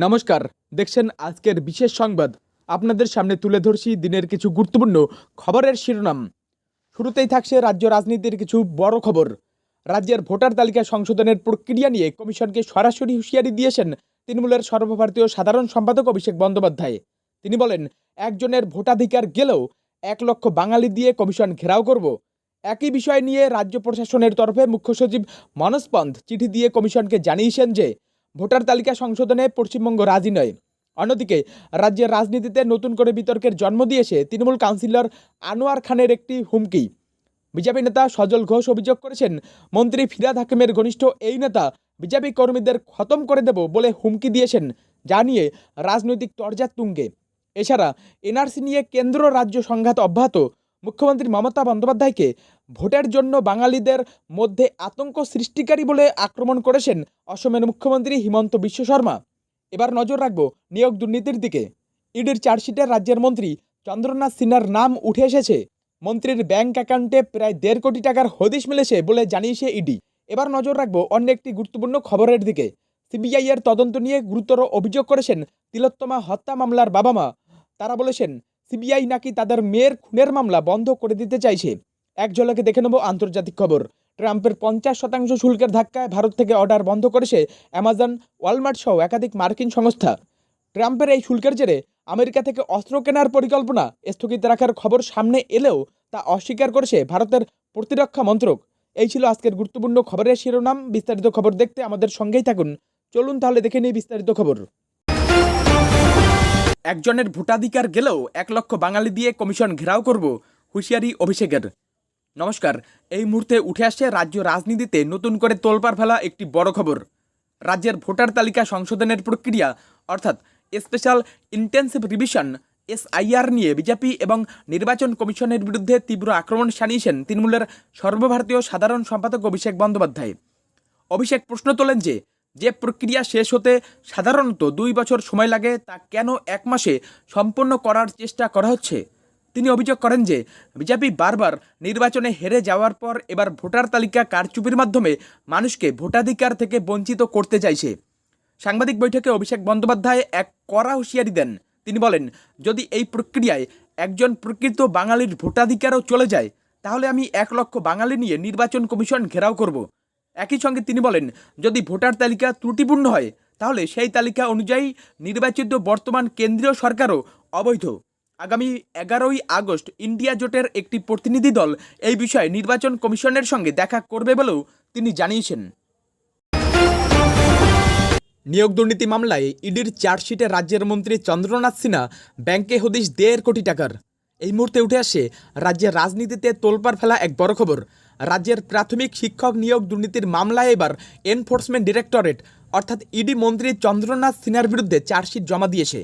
নমস্কার, দেখছেন আজকের বিশেষ সংবাদ। আপনাদের সামনে তুলে ধরছি দিনের কিছু গুরুত্বপূর্ণ খবরের শিরোনাম। শুরুতেই থাকছে রাজ্য রাজনীতির কিছু বড় খবর। রাজ্যের ভোটার তালিকা সংশোধনের প্রক্রিয়া নিয়ে কমিশনকে সরাসরি হুঁশিয়ারি দিয়েছেন তৃণমূলের সর্বভারতীয় সাধারণ সম্পাদক অভিষেক বন্দ্যোপাধ্যায়। তিনি বলেন, একজনের ভোটাধিকার গেলেও 1 লক্ষ বাঙালি দিয়ে কমিশন ঘেরাও করব। একই বিষয় নিয়ে রাজ্য প্রশাসনের তরফে মুখ্য সচিব মনোজ পন্থ চিঠি দিয়ে কমিশনকে জানিয়েছেন যে ভোটার তালিকা সংশোধনে পশ্চিমবঙ্গ রাজি নয়। অন্যদিকে রাজ্যের রাজনীতিতে নতুন করে বিতর্কের জন্ম দিয়েছে তৃণমূল কাউন্সিলর আনোয়ার খানের একটি হুমকি। বিজেপি নেতা সজল ঘোষ অভিযোগ করেছেন, মন্ত্রী ফিরহাদ হাকিমের ঘনিষ্ঠ এই নেতা বিজেপি কর্মীদের খতম করে দেব বলে হুমকি দিয়েছেন, যা নিয়ে রাজনৈতিক তরজা তুঙ্গে। এছাড়া এনআরসি নিয়ে কেন্দ্র রাজ্য সংঘাত অব্যাহত। মুখ্যমন্ত্রী মমতা বন্দ্যোপাধ্যায়কে ভোটের জন্য বাঙালিদের মধ্যে আতঙ্ক সৃষ্টিকারী বলে আক্রমণ করেছেন অসমের মুখ্যমন্ত্রী হিমন্ত বিশ্ব শর্মা। এবার নজর রাখবো নিয়োগ দুর্নীতির দিকে। ইডির চার্জশিটে রাজ্যের মন্ত্রী চন্দ্রনাথ সিনহার নাম উঠে এসেছে। মন্ত্রীর ব্যাংক অ্যাকাউন্টে প্রায় 1.5 কোটি টাকার হদিশ মিলেছে বলে জানিয়েছে ইডি। এবার নজর রাখবো অন্য একটি গুরুত্বপূর্ণ খবরের দিকে। সিবিআই এর তদন্ত নিয়ে গুরুতর অভিযোগ করেছেন তিলোত্তমা হত্যা মামলার বাবা মা। তারা বলেছেন, সিবিআই নাকি তাদের মেয়ের খুনের মামলা বন্ধ করে দিতে চাইছে। এক ঝলকে দেখে নেব আন্তর্জাতিক খবর। ট্রাম্পের 50% শুল্কের ধাক্কায় ভারত থেকে অর্ডার বন্ধ করেছে অ্যামাজন, ওয়ালমার্ট সহ একাধিক মার্কিন সংস্থা। ট্রাম্পের এই শুল্কের জেরে আমেরিকা থেকে অস্ত্র কেনার পরিকল্পনা স্থগিত রাখার খবর সামনে এলেও তা অস্বীকার করেছে ভারতের প্রতিরক্ষা মন্ত্রক। এই ছিল আজকের গুরুত্বপূর্ণ খবরের শিরোনাম। বিস্তারিত খবর দেখতে আমাদের সঙ্গেই থাকুন। চলুন তাহলে দেখে নিই বিস্তারিত খবর। একজনের ভোটাধিকার গেলেও 1 লক্ষ বাঙালি দিয়ে কমিশন ঘেরাও করব, হুঁশিয়ারি অভিষেকের। নমস্কার, এই মুহূর্তে উঠে আসছে রাজ্য রাজনীতিতে নতুন করে তোলপাড় ফেলা একটি বড় খবর। রাজ্যের ভোটার তালিকা সংশোধনের প্রক্রিয়া অর্থাৎ স্পেশাল ইন্টেন্সিভ রিভিশন SIR নিয়ে বিজেপি এবং নির্বাচন কমিশনের বিরুদ্ধে তীব্র আক্রমণ শানিয়েছেন তৃণমূলের সর্বভারতীয় সাধারণ সম্পাদক অভিষেক বন্দ্যোপাধ্যায়। অভিষেক প্রশ্ন তোলেন যে প্রক্রিয়া শেষ হতে সাধারণত 2 বছর সময় লাগে, তা কেন 1 মাসে সম্পন্ন করার চেষ্টা করা হচ্ছে। তিনি অভিযোগ করেন যে বিজেপি বারবার নির্বাচনে হেরে যাওয়ার পর এবার ভোটার তালিকা কারচুপির মাধ্যমে মানুষকে ভোটাধিকার থেকে বঞ্চিত করতে চাইছে। সাংবাদিক বৈঠকে অভিষেক বন্দ্যোপাধ্যায় এক কড়া হুঁশিয়ারি দেন। তিনি বলেন, যদি এই প্রক্রিয়ায় একজন প্রকৃত বাঙালির ভোটাধিকারও চলে যায়, তাহলে আমি 1 লক্ষ বাঙালি নিয়ে নির্বাচন কমিশন ঘেরাও করব। একই সঙ্গে তিনি বলেন, যদি ভোটার তালিকা ত্রুটিপূর্ণ হয়, তাহলে সেই তালিকা অনুযায়ী নির্বাচিত বর্তমান কেন্দ্রীয় সরকারও অবৈধ। আগামী 11ই আগস্ট ইন্ডিয়া জোটের একটি প্রতিনিধি দল এই বিষয়ে নির্বাচন কমিশনের সঙ্গে দেখা করবে বলেও তিনি জানিয়েছেন। নিয়োগ দুর্নীতি মামলায় ইডির চার্জশিটে রাজ্যের মন্ত্রী চন্দ্রনাথ সিনহা ব্যাংকে হদিশ 1.5 কোটি টাকার। এই মুহূর্তে উঠে আসে রাজ্যের রাজনীতিতে তোলপাড় ফেলা এক বড় খবর। রাজ্যের প্রাথমিক শিক্ষক নিয়োগ দুর্নীতির মামলায় এবার এনফোর্সমেন্ট ডিরেক্টরেট অর্থাৎ ইডি মন্ত্রী চন্দ্রনাথ সিনহার বিরুদ্ধে চার্জশিট জমা দিয়েছে।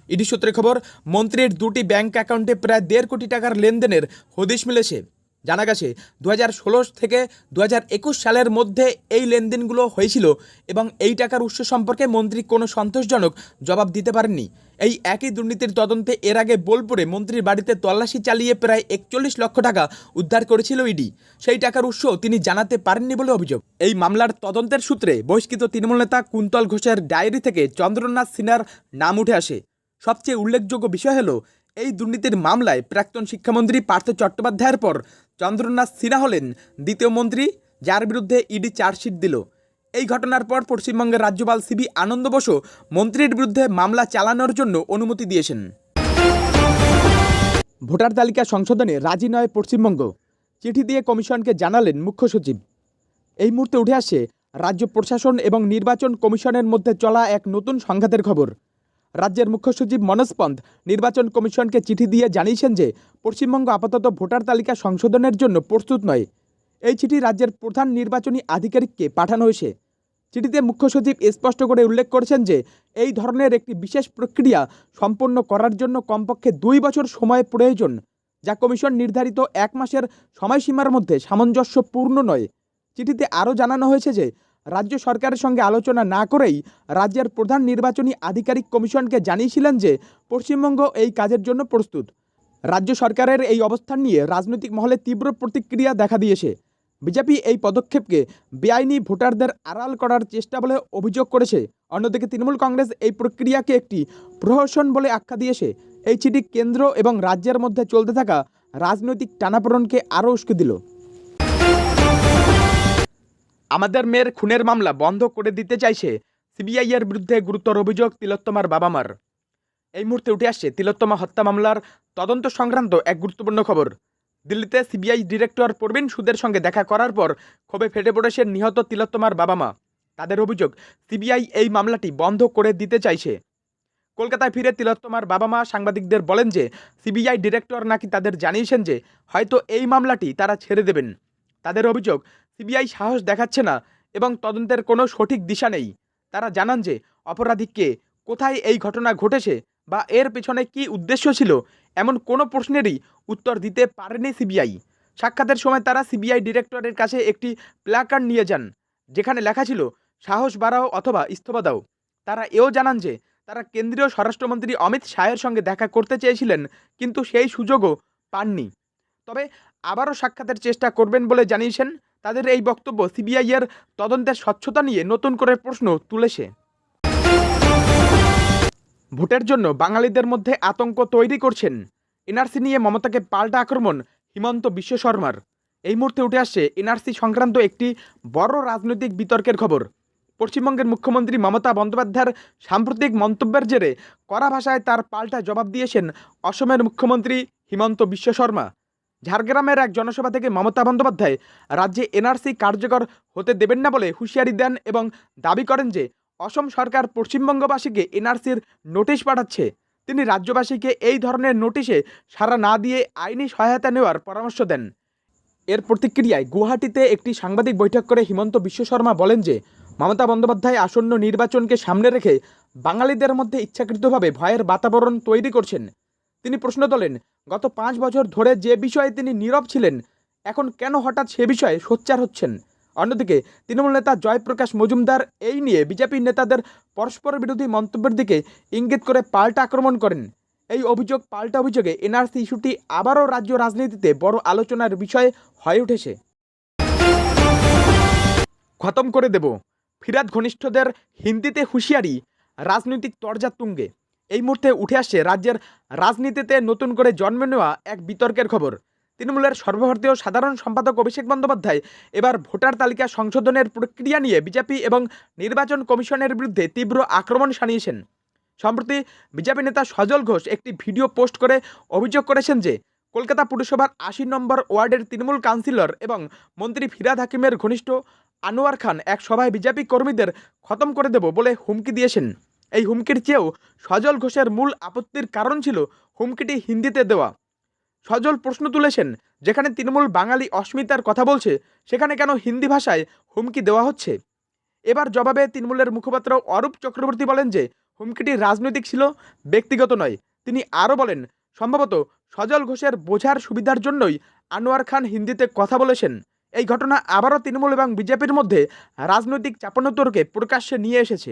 ইডি সূত্রে খবর, মন্ত্রীর 2টি ব্যাংক অ্যাকাউন্টে প্রায় 1.5 কোটি টাকার লেনদেনের হদিশ মিলেছে। জানা গেছে 2016 থেকে 2021 সালের মধ্যে এই লেনদেনগুলো হয়েছিল এবং এই টাকার উৎস সম্পর্কে মন্ত্রী কোনো সন্তোষজনক জবাব দিতে পারেননি। এই একই দুর্নীতির তদন্তে এর আগে বোলপুরে মন্ত্রীর বাড়িতে তল্লাশি চালিয়ে প্রায় 41 লক্ষ টাকা উদ্ধার করেছিল ইডি। সেই টাকার উৎস তিনি জানাতে পারেননি বলে অভিযোগ। এই মামলার তদন্তের সূত্রে বহিষ্কৃত তৃণমূল নেতা কুন্তল ঘোষের ডায়েরি থেকে চন্দ্রনাথ সিনহার নাম উঠে আসে। সবচেয়ে উল্লেখযোগ্য বিষয় হলো, এই দুর্নীতির মামলায় প্রাক্তন শিক্ষামন্ত্রী পার্থ চট্টোপাধ্যায়ের পর চন্দ্রনাথ সিনহা হলেন দ্বিতীয় মন্ত্রী যার বিরুদ্ধে ইডি চার্জশিট দিল। এই ঘটনার পর পশ্চিমবঙ্গের রাজ্যপাল সিবি আনন্দ বসু মন্ত্রীর বিরুদ্ধে মামলা চালানোর জন্য অনুমতি দিয়েছেন। ভোটার তালিকা সংশোধনে রাজি নয় পশ্চিমবঙ্গ, চিঠি দিয়ে কমিশনকে জানালেন মুখ্য সচিব। এই মুহূর্তে উঠে আসে রাজ্য প্রশাসন এবং নির্বাচন কমিশনের মধ্যে চলা এক নতুন সংঘাতের খবর। রাজ্যের মুখ্য সচিব মনোজ পন্থ নির্বাচন কমিশনকে চিঠি দিয়ে জানিয়েছেন যে পশ্চিমবঙ্গ আপাতত ভোটার তালিকা সংশোধনের জন্য প্রস্তুত নয়। এই চিঠি রাজ্যের প্রধান নির্বাচনী আধিকারিককে পাঠানো হয়েছে। চিঠিতে মুখ্য সচিব স্পষ্ট করে উল্লেখ করেছেন যে এই ধরনের একটি বিশেষ প্রক্রিয়া সম্পন্ন করার জন্য কমপক্ষে 2 বছর সময় প্রয়োজন, যা কমিশন নির্ধারিত 1 মাসের সময়সীমার মধ্যে সামঞ্জস্যপূর্ণ নয়। চিঠিতে আরও জানানো হয়েছে যে রাজ্য সরকারের সঙ্গে আলোচনা না করেই রাজ্যের প্রধান নির্বাচনী আধিকারিক কমিশনকে জানিয়েছিলেন যে পশ্চিমবঙ্গ এই কাজের জন্য প্রস্তুত। রাজ্য সরকারের এই অবস্থান নিয়ে রাজনৈতিক মহলে তীব্র প্রতিক্রিয়া দেখা দিয়েছে। বিজেপি এই পদক্ষেপকে বেআইনি ভোটারদের আড়াল করার চেষ্টা বলে অভিযোগ করেছে। অন্যদিকে তৃণমূল কংগ্রেস এই প্রক্রিয়াকে একটি প্রহসন বলে আখ্যা দিয়েছে। এই চিঠি কেন্দ্র এবং রাজ্যের মধ্যে চলতে থাকা রাজনৈতিক টানাপোড়েনকে আরও উস্কে দিল। আমাদের মেয়ের খুনের মামলা বন্ধ করে দিতে চাইছে সিবিআই এর বিরুদ্ধে গুরুতর অভিযোগ তিলোত্তমার বাবা মার। এই মুহূর্তে উঠে আসছে তিলোত্তমা হত্যা মামলার তদন্ত সংক্রান্ত এক গুরুত্বপূর্ণ খবর। দিল্লিতে সিবিআই ডিরেক্টর প্রবীণ সুদের সঙ্গে দেখা করার পর ক্ষোভে ফেটে পড়েছে নিহত তিলোত্তমার বাবা মা। তাদের অভিযোগ, সিবিআই এই মামলাটি বন্ধ করে দিতে চাইছে। কলকাতায় ফিরে তিলোত্তমার বাবা মা সাংবাদিকদের বলেন যে সিবিআই ডিরেক্টর নাকি তাদের জানিয়েছেন যে হয়তো এই মামলাটি তারা ছেড়ে দেবেন। তাদের অভিযোগ, সিবিআই সাহস দেখাচ্ছে না এবং তদন্তের কোনো সঠিক দিশা নেই। তারা জানান যে অপরাধী কে, কোথায় এই ঘটনা ঘটেছে বা এর পেছনে কী উদ্দেশ্য ছিল, এমন কোনো প্রশ্নেরই উত্তর দিতে পারেনি সিবিআই। সাক্ষাতের সময় তারা সিবিআই ডিরেক্টরের কাছে একটি প্ল্যাকার্ড নিয়ে যান, যেখানে লেখা ছিল সাহস বাড়াও অথবা ইস্তফা দাও। তারা এও জানান যে তারা কেন্দ্রীয় স্বরাষ্ট্রমন্ত্রী অমিত শাহের সঙ্গে দেখা করতে চেয়েছিলেন, কিন্তু সেই সুযোগও পাননি। তবে আবারও সাক্ষাতের চেষ্টা করবেন বলে জানিয়েছেন। তাদের এই বক্তব্য সিবিআই এর তদন্তের স্বচ্ছতা নিয়ে নতুন করে প্রশ্ন তুলেছে। ভোটের জন্য বাঙালিদের মধ্যে আতঙ্ক তৈরি করছেন এনআরসি নিয়ে মমতাকে পাল্টা আক্রমণ হিমন্ত বিশ্ব শর্মার। এই মুহূর্তে উঠে আসছে এনআরসি সংক্রান্ত একটি বড় রাজনৈতিক বিতর্কের খবর। পশ্চিমবঙ্গের মুখ্যমন্ত্রী মমতা বন্দ্যোপাধ্যায়ের সাম্প্রতিক মন্তব্যের জেরে কড়া ভাষায় তার পাল্টা জবাব দিয়েছেন অসমের মুখ্যমন্ত্রী হিমন্ত বিশ্ব শর্মা। ঝাড়গ্রামের এক জনসভা থেকে মমতা বন্দ্যোপাধ্যায় রাজ্যে এনআরসি কার্যকর হতে দেবেন না বলে হুঁশিয়ারি দেন এবং দাবি করেন যে অসম সরকার পশ্চিমবঙ্গবাসীকে এনআরসির নোটিশ পাঠাচ্ছে। তিনি রাজ্যবাসীকে এই ধরনের নোটিশে সাড়া না দিয়ে আইনি সহায়তা নেওয়ার পরামর্শ দেন। এর প্রতিক্রিয়ায় গুয়াহাটিতে একটি সাংবাদিক বৈঠক করে হিমন্ত বিশ্ব শর্মা বলেন যে মমতা বন্দ্যোপাধ্যায় আসন্ন নির্বাচনকে সামনে রেখে বাঙালিদের মধ্যে ইচ্ছাকৃতভাবে ভয়ের বাতাবরণ তৈরি করছেন। তিনি প্রশ্ন তোলেন, গত 5 বছর ধরে যে বিষয়ে তিনি নীরব ছিলেন, এখন কেন হঠাৎ সে বিষয়ে সোচ্চার হচ্ছেন। অন্যদিকে তৃণমূল নেতা জয়প্রকাশ মজুমদার এই নিয়ে বিজেপি নেতাদের পরস্পর বিরোধী মন্তব্যের দিকে ইঙ্গিত করে পাল্টা আক্রমণ করেন। এই পাল্টা অভিযোগে এনআরসি ইস্যুটি আবারও রাজ্য রাজনীতিতে বড় আলোচনার বিষয় হয়ে উঠেছে। খতম করে দেব, ফিরাদ ঘনিষ্ঠদের হিন্দিতে হুঁশিয়ারি, রাজনৈতিক তরজা তুঙ্গে। এই মুহূর্তে উঠে আসছে রাজ্যের রাজনীতিতে নতুন করে জন্ম নেওয়া এক বিতর্কের খবর। তৃণমূলের সর্বভারতীয় সাধারণ সম্পাদক অভিষেক বন্দ্যোপাধ্যায় এবার ভোটার তালিকা সংশোধনের প্রক্রিয়া নিয়ে বিজেপি এবং নির্বাচন কমিশনের বিরুদ্ধে তীব্র আক্রমণ শানিয়েছেন। সম্প্রতি বিজেপি নেতা সজল ঘোষ একটি ভিডিও পোস্ট করে অভিযোগ করেছেন যে কলকাতা পুরসভার 80 নম্বর ওয়ার্ডের তৃণমূল কাউন্সিলর এবং মন্ত্রী ফিরহাদ হাকিমের ঘনিষ্ঠ আনোয়ার খান এক সভায় বিজেপি কর্মীদের খতম করে দেব বলে হুমকি দিয়েছেন। এই হুমকির চেয়েও সজল ঘোষের মূল আপত্তির কারণ ছিল হুমকিটি হিন্দিতে দেওয়া। সজল প্রশ্ন তুলেছেন, যেখানে তৃণমূল বাঙালি অস্মিতার কথা বলছে, সেখানে কেন হিন্দি ভাষায় হুমকি দেওয়া হচ্ছে। এবার জবাবে তৃণমূলের মুখপাত্র অরূপ চক্রবর্তী বলেন যে হুমকিটি রাজনৈতিক ছিল, ব্যক্তিগত নয়। তিনি আরও বলেন, সম্ভবত সজল ঘোষের বোঝার সুবিধার জন্যই আনোয়ার খান হিন্দিতে কথা বলেছেন। এই ঘটনা আবারও তৃণমূল এবং বিজেপির মধ্যে রাজনৈতিক চাপানোতরকে প্রকাশ্যে নিয়ে এসেছে।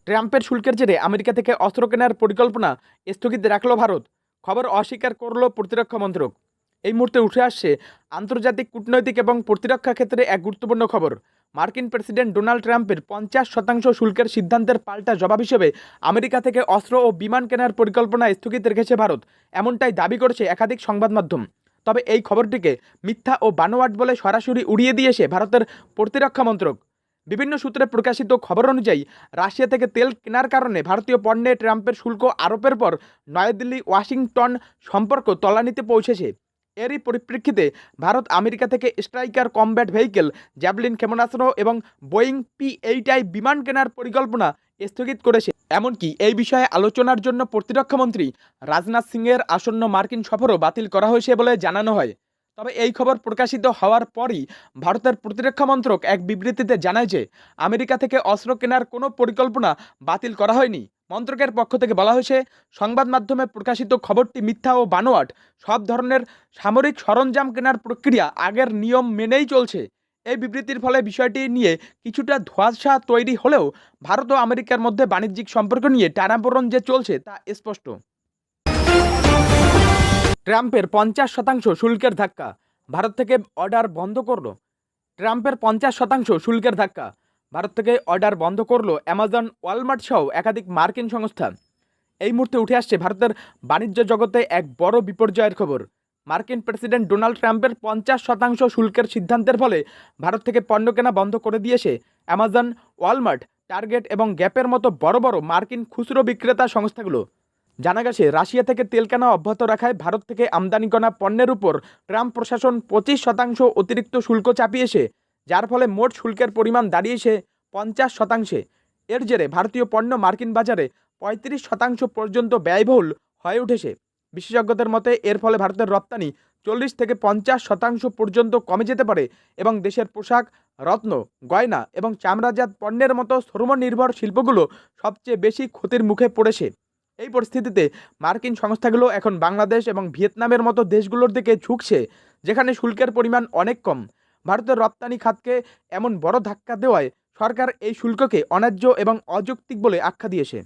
ট্রাম্পের শুল্কের জেরে আমেরিকা থেকে অস্ত্র কেনার পরিকল্পনা স্থগিত রাখল ভারত। খবর অস্বীকার করল প্রতিরক্ষা মন্ত্রক। এই মুহূর্তে উঠে আসছে আন্তর্জাতিক কূটনৈতিক এবং প্রতিরক্ষা ক্ষেত্রে এক গুরুত্বপূর্ণ খবর। মার্কিন প্রেসিডেন্ট ডোনাল্ড ট্রাম্পের 50% শুল্কের সিদ্ধান্তের পাল্টা জবাব হিসেবে আমেরিকা থেকে অস্ত্র ও বিমান কেনার পরিকল্পনা স্থগিত রেখেছে ভারত, এমনটাই দাবি করেছে একাধিক সংবাদ মাধ্যম। তবে এই খবরটিকে মিথ্যা ও বানোয়াট বলে সরাসরি উড়িয়ে দিয়েছে ভারতের প্রতিরক্ষা মন্ত্রক। বিভিন্ন সূত্রে প্রকাশিত খবর অনুযায়ী রাশিয়া থেকে তেল কেনার কারণে ভারতীয় পণ্যে ট্রাম্পের শুল্ক আরোপের পর নয়াদিল্লি ওয়াশিংটন সম্পর্ক তলানিতে পৌঁছেছে। এরই পরিপ্রেক্ষিতে ভারত আমেরিকা থেকে স্ট্রাইকার কমব্যাট ভেহিকেল, জ্যাভলিন ক্ষেপণাস্ত্র এবং বোয়িং P-8I বিমান কেনার পরিকল্পনা স্থগিত করেছে। এমনকি এই বিষয়ে আলোচনার জন্য প্রতিরক্ষামন্ত্রী রাজনাথ সিংয়ের আসন্ন মার্কিন সফরও বাতিল করা হয়েছে বলে জানানো হয়। তবে এই খবর প্রকাশিত হওয়ার পরই ভারতের প্রতিরক্ষা মন্ত্রক এক বিবৃতিতে জানায় যে আমেরিকা থেকে অস্ত্র কেনার কোনো পরিকল্পনা বাতিল করা হয়নি। মন্ত্রকের পক্ষ থেকে বলা হয়েছে, সংবাদ মাধ্যমে প্রকাশিত খবরটি মিথ্যা ও বানোয়াট। সব ধরনের সামরিক সরঞ্জাম কেনার প্রক্রিয়া আগের নিয়ম মেনেই চলছে। এই বিবৃতির ফলে বিষয়টি নিয়ে কিছুটা ধোঁয়াশা তৈরি হলেও ভারত ও আমেরিকার মধ্যে বাণিজ্যিক সম্পর্ক নিয়ে টানাপোড়েন যে চলছে তা স্পষ্ট। ট্রাম্পের 50% শুল্কের ধাক্কা, ভারত থেকে অর্ডার বন্ধ করলো ট্রাম্পের 50% শুল্কের ধাক্কা। ভারত থেকে অর্ডার বন্ধ করলো অ্যামাজন, ওয়ালমার্ট সহ একাধিক মার্কিন সংস্থা। এই মুহূর্তে উঠে আসছে ভারতের বাণিজ্য জগতে এক বড় বিপর্যয়ের খবর। মার্কিন প্রেসিডেন্ট ডোনাল্ড ট্রাম্পের 50% শুল্কের সিদ্ধান্তের ফলে ভারত থেকে পণ্য কেনা বন্ধ করে দিয়েছে অ্যামাজন, ওয়ালমার্ট, টার্গেট এবং গ্যাপের মতো বড় বড় মার্কিন খুচরো বিক্রেতা সংস্থাগুলো। জানা গেছে রাশিয়া থেকে তেল কেনা অব্যাহত রাখায় ভারত থেকে আমদানি করা পণ্যের উপর ট্রাম্প প্রশাসন 25% অতিরিক্ত শুল্ক চাপিয়েছে, যার ফলে মোট শুল্কের পরিমাণ দাঁড়িয়েছে 50%। এর জেরে ভারতীয় পণ্য মার্কিন বাজারে 35% পর্যন্ত ব্যয়বহুল হয়ে উঠেছে। বিশেষজ্ঞদের মতে এর ফলে ভারতের রপ্তানি 40 থেকে 50% পর্যন্ত কমে যেতে পারে এবং দেশের পোশাক, রত্ন, গয়না এবং চামড়াজাত পণ্যের মতো শ্রমনির্ভর শিল্পগুলো সবচেয়ে বেশি ক্ষতির মুখে পড়েছে। এই পরিস্থিতিতে মার্কিন সংস্থাগুলো এখন বাংলাদেশ এবং ভিয়েতনামের মতো দেশগুলোর দিকে ঝুঁকছে, যেখানে শুল্কের পরিমাণ অনেক কম। ভারতের রপ্তানি খাতকে এমন বড় ধাক্কা দেওয়ায় সরকার এই শুল্ককে অন্যায্য এবং অযৌক্তিক বলে আখ্যা দিয়েছে।